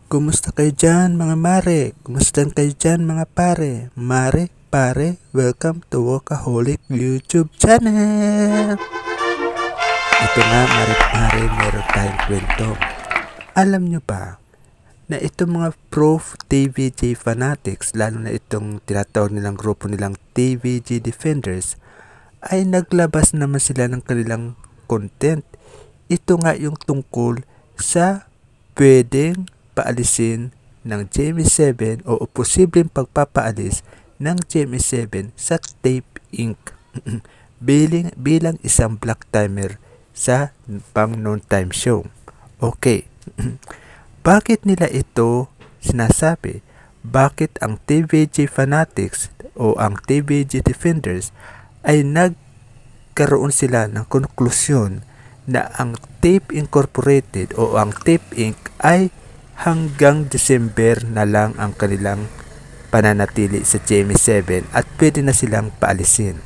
Kumusta kayo dyan mga mare? Kumusta kayo dyan mga pare? Mare, pare, welcome to Workaholic YouTube channel! Ito nga mare, meron tayong kwento. Alam nyo ba na itong mga pro TVG fanatics, lalo na itong tinatawag nilang grupo nilang TVG Defenders, ay naglabas naman sila ng kanilang content. Ito nga yung tungkol sa pwedeng paalisin ng GMA7 o posibleng pagpapaalis ng GMA7 sa Tape Inc. bilang isang black timer sa pang non-time show. Okay. Bakit nila ito sinasabi? Bakit ang TVG Fanatics o ang TVG Defenders ay nagkaroon sila ng konklusyon na ang Tape Incorporated o ang Tape Inc. ay hanggang December na lang ang kanilang pananatili sa GMA7 at pwede na silang paalisin.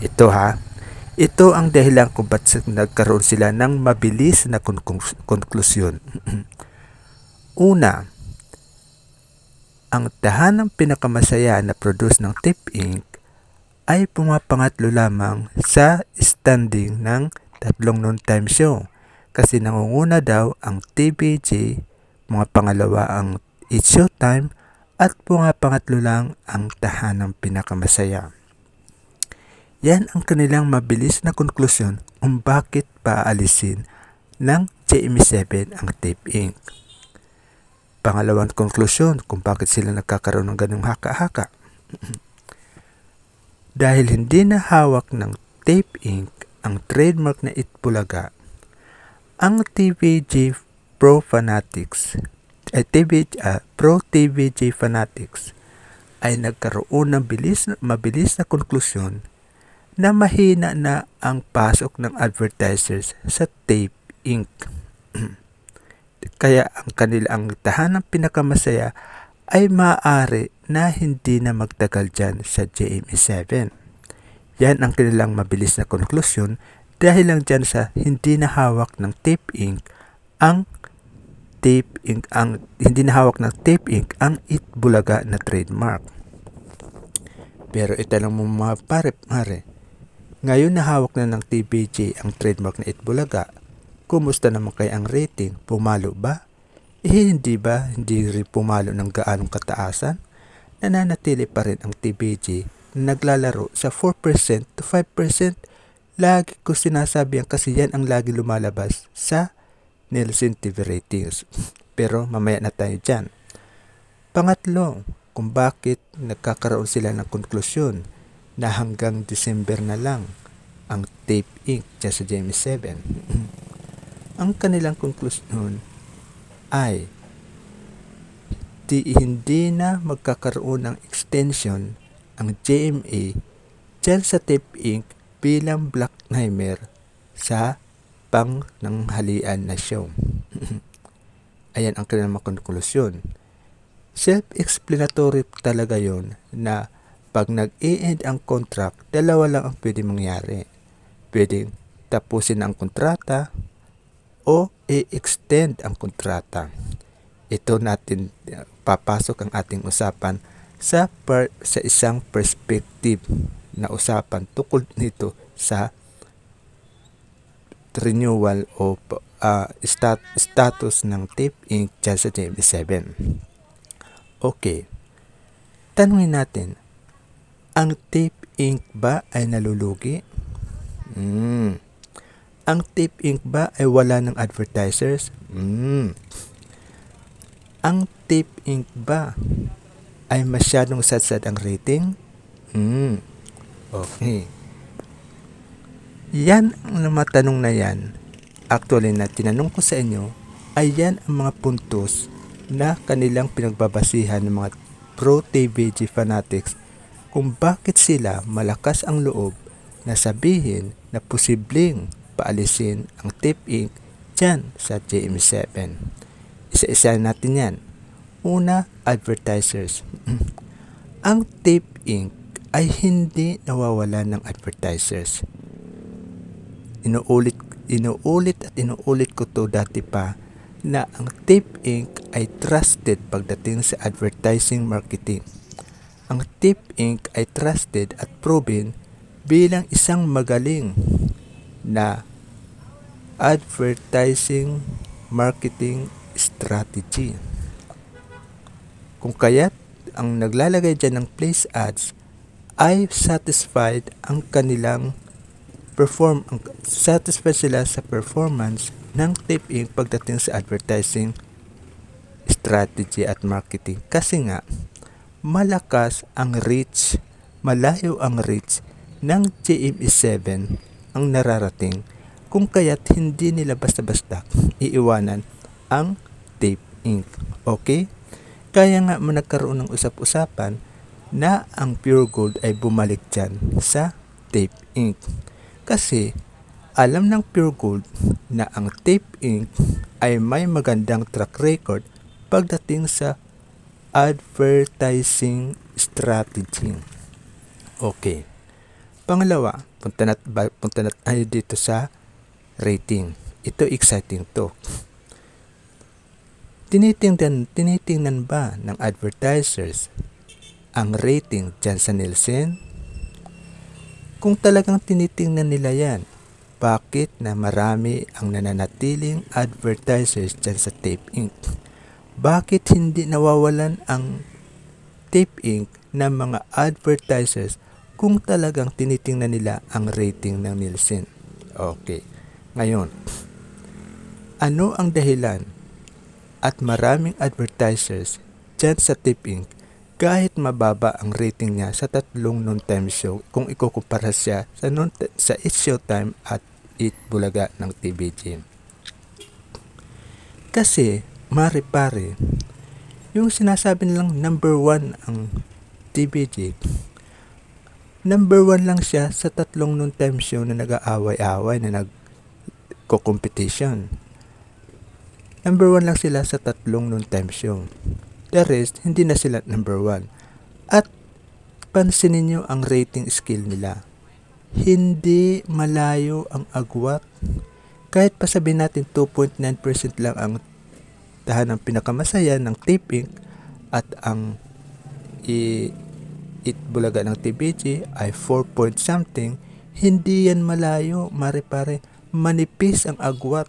Ito ang dahilan kung ba't nagkaroon sila ng mabilis na konklusyon. Una, ang tahanang pinakamasaya na produce ng Tape Inc. ay pumapangatlo lamang sa standing ng tatlong non-time show kasi nangunguna daw ang TVG, mga pangalawa ang It's Showtime at pangatlo lang ang tahanang pinakamasaya. Yan ang kanilang mabilis na konklusyon kung bakit paalisin ng GMA7 ang Tape Inc. Pangalawang konklusyon kung bakit sila nagkakaroon ng ganung haka-haka. Dahil hindi na hawak ng Tape Inc. ang trademark na Itbulaga, ang TVG Pro Fanatics Pro TVG Fanatics ay nagkaroon ng mabilis na konklusyon na mahina na ang pasok ng advertisers sa Tape Inc. Kaya ang tahanang pinakamasaya ay maaari na hindi na magtagal dyan sa GMA7. Yan ang kanilang mabilis na konklusyon dahil lang dyan sa hindi na hawak ng Tape Inc. ang ang Itbulaga na trademark. Pero ito lang mga pare, ngayon na hawak na ng TVG ang trademark na Itbulaga, kumusta naman kaya ang rating? Pumalo ba? Hindi ba? Hindi rin pumalo ng gaanong kataasan? Nananatili pa rin ang TVG na naglalaro sa 4% to 5%. Lagi ko sinasabi kasi yan ang lagi lumalabas sa Nielsen TV ratings. Pero mamaya na tayo dyan. Pangatlo, kung bakit nagkakaroon sila ng konklusyon na hanggang December na lang ang Tape Inc. dyan sa GMA7. Ang kanilang konklusyon ay hindi na magkakaroon ng extension ang GMA dyan sa Tape Inc. bilang black timer sa pang nanghalian na show. Ayan ang kanilang konklusyon. Self-explanatory talaga yon na pag nag-e-end ang contract, dalawa lang ang pwede mangyari. Pwedeng tapusin ang kontrata o i-extend ang kontrata. Ito natin papasok ang ating usapan sa isang perspective na usapan tukol nito sa renewal o status ng Tape Inc. dyan sa GMA7. Okay. Tanungin natin, ang Tape Inc. ba ay nalulugi? Ang Tape Inc. ba ay wala ng advertisers? Ang Tape Inc. ba ay masyadong sadsad ang rating? Okay. Yan ang mga tanong na yan. Actually na tinanong ko sa inyo ay yan ang mga puntos na kanilang pinagbabasihan ng mga pro TVG fanatics kung bakit sila malakas ang loob na sabihin na posibleng paalisin ang Tape Inc. dyan sa GMA7. Isa-isa natin yan. Una, advertisers. Ang Tape Inc. ay hindi nawawala ng advertisers. Inuulit ko to dati pa na ang Tape Inc. ay trusted pagdating sa advertising marketing. Ang Tape Inc. ay trusted at proven bilang isang magaling na advertising marketing strategy. Kung kaya't ang naglalagay dyan ng place ads ay satisfied sila sa performance ng Tape Inc. pagdating sa advertising strategy at marketing. Kasi nga, malakas ang reach, malayo ang reach ng GMA7 ang nararating, kung kaya't hindi nila basta-basta iiwanan ang Tape Inc. Okay? Kaya nga nagkaroon ng usap-usapan na ang Pure Gold ay bumalik dyan sa Tape Inc. Kasi alam ng Pure Gold na ang Tape Inc. ay may magandang track record pagdating sa advertising strategy. Okay. Pangalawa, punta na tayo dito sa rating. Ito exciting to. Tinitingnan ba ng advertisers ang rating dyan sa Nielsen? Kung talagang tinitingnan nila yan, bakit na marami ang nananatiling advertisers dyan sa Tape Inc.? Bakit hindi nawawalan ang Tape Inc. ng mga advertisers kung talagang tinitingnan nila ang rating ng Nielsen? Okay. Ngayon, ano ang dahilan at maraming advertisers dyan sa Tape Inc. kahit mababa ang rating niya sa tatlong noontime show kung ikukumpara siya sa It's Showtime at Eat Bulaga ng TVG? Kasi, mare-pare, yung sinasabi nilang number 1 ang TVG, number 1 lang siya sa tatlong noontime show na nag-aaway-aaway, na nagko-competition. Number 1 lang sila sa tatlong noontime show. The rest, hindi na sila number 1. At pansinin nyo ang rating scale nila. Hindi malayo ang agwat. Kahit pa sabihin natin 2.9% lang ang tahanang pinakamasaya ng Tape Inc. at ang Eat Bulaga ng TVG ay 4 point something, hindi yan malayo, mare-pare. Manipis ang agwat.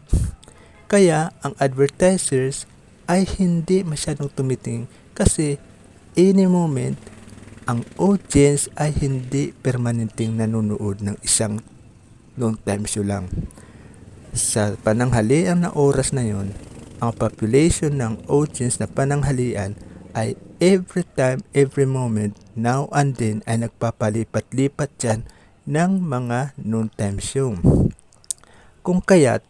Kaya ang advertisers ay hindi masyadong tumiting kasi any moment ang audience ay hindi permanenteng nanonood ng isang noontime show lang. Sa pananghalian na oras na yon, ang population ng audience na pananghalian ay every time, every moment, now and then ay nagpapalipat-lipat dyan ng mga noontime show. Kung kaya't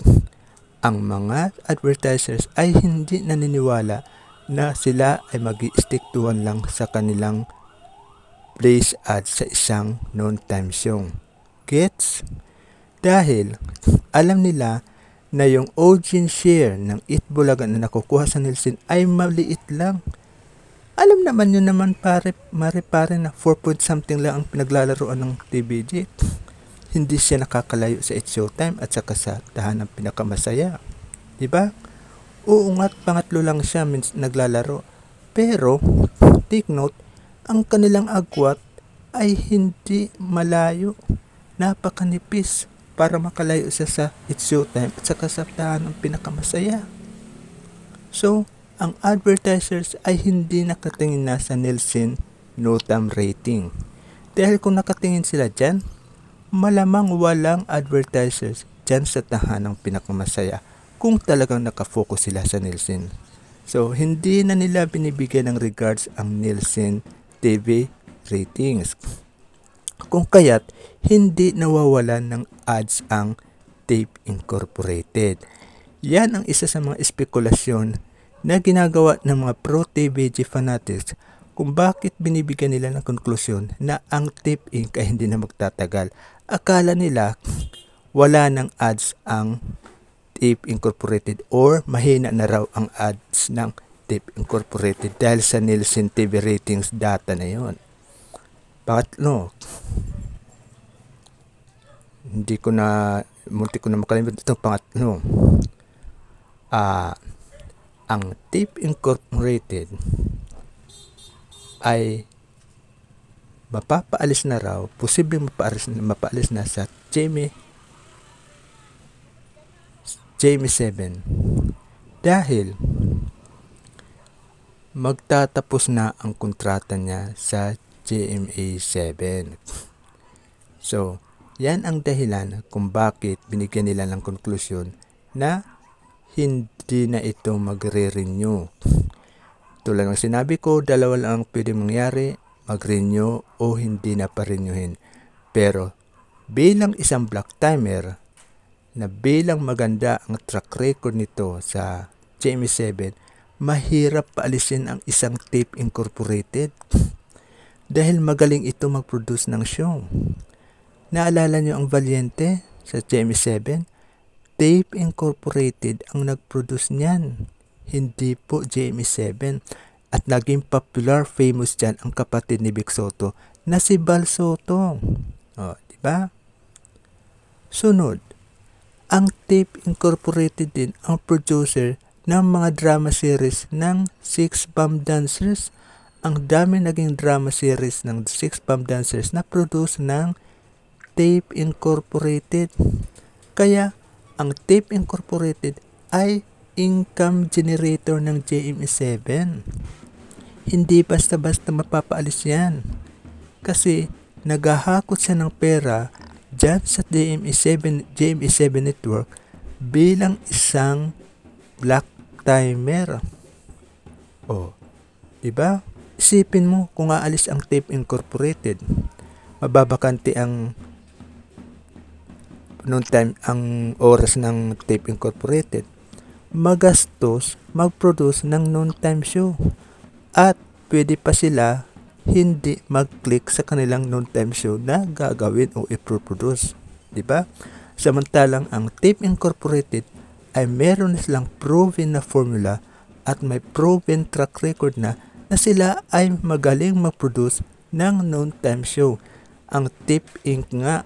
ang mga advertisers ay hindi naniniwala na sila ay mag-i-stick to one lang sa kanilang place ads sa isang noontime show. Gets? Dahil alam nila na yung audience share ng Eat Bulaga na nakukuha sa Nielsen ay maliit lang. Alam naman yun naman pare na 4 point something lang ang pinaglalaroan ng TVG. Hindi siya nakakalayo sa It's Showtime at saka sa tahanang pinakamasaya. Diba? Oo nga't pangatlo lang siya naglalaro. Pero, take note, ang kanilang agwat ay hindi malayo. Napakanipis para makalayo siya sa It's Showtime at saka sa tahanang pinakamasaya. So, ang advertisers ay hindi nakatingin na sa Nielsen noontime rating. Dahil kung nakatingin sila dyan, malamang walang advertisers dyan sa tahanang pinakamasaya kung talagang nakafocus sila sa Nielsen. So, hindi na nila binibigyan ng regards ang Nielsen TV ratings. Kung kaya't, hindi nawawalan ng ads ang Tape Incorporated. Yan ang isa sa mga espekulasyon na ginagawa ng mga pro-TVG fanatics kung bakit binibigyan nila ng konklusyon na ang Tape Inc. ay hindi na magtatagal. Akala nila wala ng ads ang Tape Incorporated or mahina na raw ang ads ng Tape Incorporated dahil sa Nielsen TV ratings data na yon. Pangatlo, munti ko na makalimutan itong pangatlo. Ang Tape Incorporated ay mapapaalis na raw, posibleng mapaalis na sa GMA 7 dahil magtatapos na ang kontrata niya sa GMA 7. So, yan ang dahilan kung bakit binigyan nila ng konklusyon na hindi na ito magre-renew. Tulad ng sinabi ko, dalawa lang ang pwede mangyari, mag-renew o hindi na pa-renewin. Pero bilang isang black timer na bilang maganda ang track record nito sa GMA 7, mahirap paalisin ang isang Tape Incorporated dahil magaling ito mag-produce ng show. Naalala nyo ang Valiente sa GMA 7? Tape Incorporated ang nag-produce niyan, hindi po GMA 7. At naging popular, famous dyan ang kapatid ni Vic Soto na si Bal Soto. Diba? Sunod, ang Tape Incorporated din ang producer ng mga drama series ng Six Bomb Dancers. Ang dami naging drama series ng Six Bomb Dancers na produce ng Tape Incorporated. Kaya, ang Tape Incorporated ay income generator ng GMA 7. Hindi basta-basta mapapaalis yan. Kasi, naghahakot siya ng pera dyan sa GMA 7 Network bilang isang black timer. Diba? Isipin mo kung aalis ang Tape Incorporated, mababakante ang noon time ang oras ng Tape Incorporated. Magastos mag-produce ng noon time show at pwede pa sila hindi mag-click sa kanilang noon time show na gagawin o i-produce. Diba? Samantalang ang Tape Incorporated ay meron silang proven na formula at may proven track record na sila ay magaling mag-produce ng noon time show. Ang Tape Inc. nga